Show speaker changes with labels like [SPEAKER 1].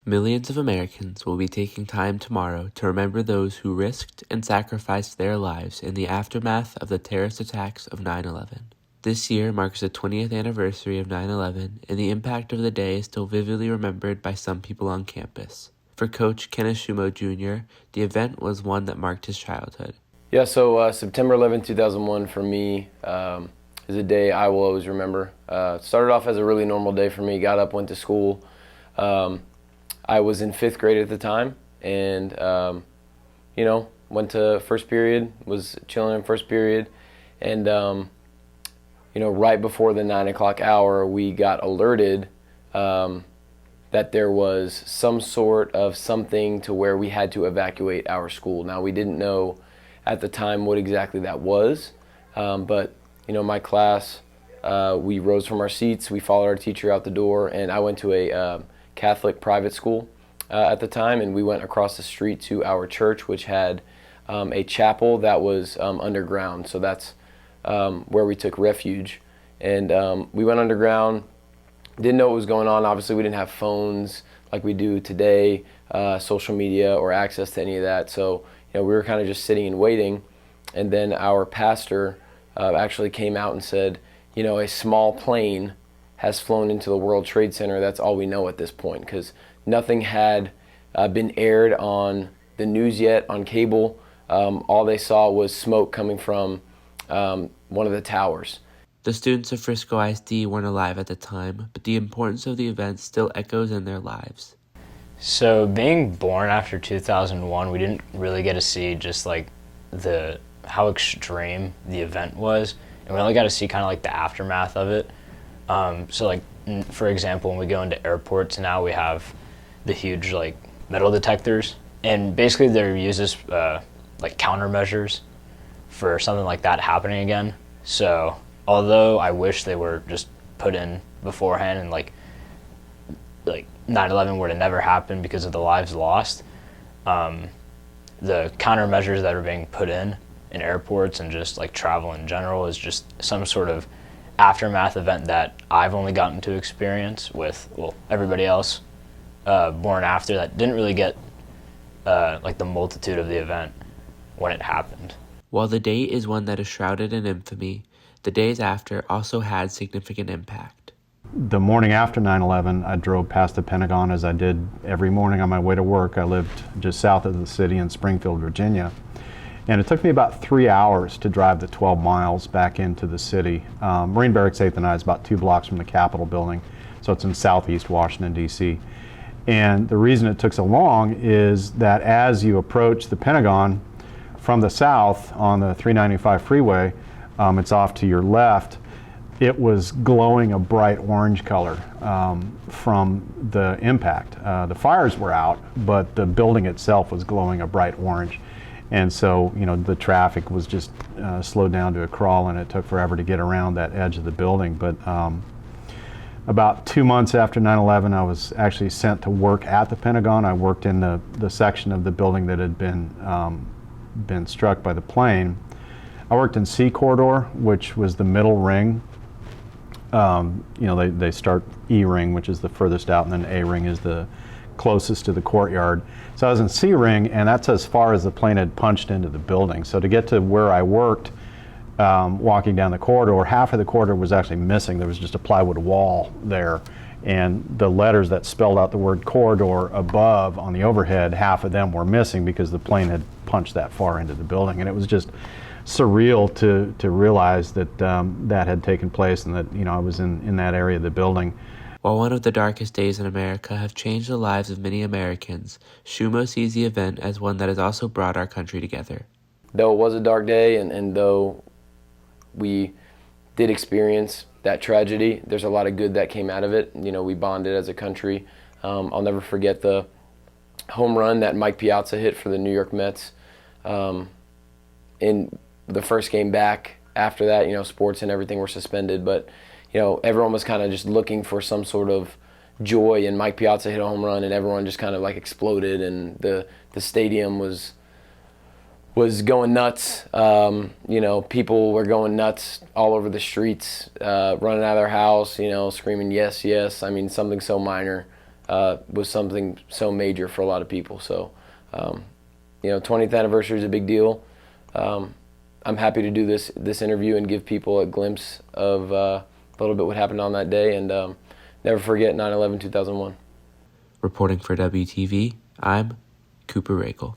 [SPEAKER 1] Millions of Americans will be taking time tomorrow to remember those who risked and sacrificed their lives in the aftermath of the terrorist attacks of 9/11. This year marks the 20th anniversary of 9/11, and the impact of the day is still vividly remembered by some people on campus. For Coach Kenneth Schumo Jr., the event was one that marked his childhood.
[SPEAKER 2] Yeah, so September 11, 2001 for me is a day I will always remember. Started off as a really normal day for me, got up, went to school. I was in 5th grade at the time, and went to first period, was chilling in first period, and right before the 9 o'clock hour, we got alerted that there was some sort of something to where we had to evacuate our school. Now, we didn't know at the time what exactly that was, but my class, we rose from our seats, we followed our teacher out the door, and I went to a Catholic private school at the time, and we went across the street to our church, which had a chapel that was underground. So that's where we took refuge. And we went underground, didn't know what was going on. Obviously, we didn't have phones like we do today, social media, or access to any of that. So we were kind of just sitting and waiting. And then our pastor actually came out and said, a small plane has flown into the World Trade Center. That's all we know at this point, because nothing had been aired on the news yet, on cable. All they saw was smoke coming from one of the towers.
[SPEAKER 1] The students of Frisco ISD weren't alive at the time, but the importance of the event still echoes in their lives.
[SPEAKER 3] So being born after 2001, we didn't really get to see just how extreme the event was, and we only got to see kind of the aftermath of it. For example, when we go into airports now, we have the huge metal detectors, and basically they're used as countermeasures for something like that happening again. So although I wish they were just put in beforehand and 9/11 would have never happened because of the lives lost, the countermeasures that are being put in airports and just travel in general is just some sort of aftermath event that I've only gotten to experience with everybody else born after that didn't really get the multitude of the event when it happened.
[SPEAKER 1] While the date is one that is shrouded in infamy, the days after also had significant impact.
[SPEAKER 4] The morning after 9/11, I drove past the Pentagon as I did every morning on my way to work. I lived just south of the city in Springfield, Virginia. And it took me about 3 hours to drive the 12 miles back into the city. Marine Barracks 8th and I is about 2 blocks from the Capitol building, so it's in southeast Washington, D.C. And the reason it took so long is that as you approach the Pentagon from the south on the 395 freeway, it's off to your left, it was glowing a bright orange color from the impact. The fires were out, but the building itself was glowing a bright orange. And so, the traffic was just slowed down to a crawl, and it took forever to get around that edge of the building. But about 2 months after 9/11, I was actually sent to work at the Pentagon. I worked in the section of the building that had been struck by the plane. I worked in C corridor, which was the middle ring. They start E ring, which is the furthest out, and then A ring is the closest to the courtyard. So I was in C ring, and that's as far as the plane had punched into the building. So to get to where I worked, walking down the corridor, half of the corridor was actually missing. There was just a plywood wall there, and the letters that spelled out the word corridor above on the overhead, half of them were missing because the plane had punched that far into the building. And it was just surreal to realize that that had taken place, and that I was in that area of the building.
[SPEAKER 1] While one of the darkest days in America have changed the lives of many Americans, Schumo sees the event as one that has also brought our country together.
[SPEAKER 2] Though it was a dark day, and though we did experience that tragedy, there's a lot of good that came out of it. We bonded as a country. I'll never forget the home run that Mike Piazza hit for the New York Mets in the first game back. After that, sports and everything were suspended, but everyone was kind of just looking for some sort of joy, and Mike Piazza hit a home run, and everyone just kind of exploded, and the stadium was going nuts. People were going nuts all over the streets, running out of their house, screaming yes, yes. I mean, something so minor was something so major for a lot of people. So, 20th anniversary is a big deal. I'm happy to do this interview and give people a glimpse of a little bit what happened on that day, and never forget 9/11/2001.
[SPEAKER 1] Reporting for WTV, I'm Cooper Ragle.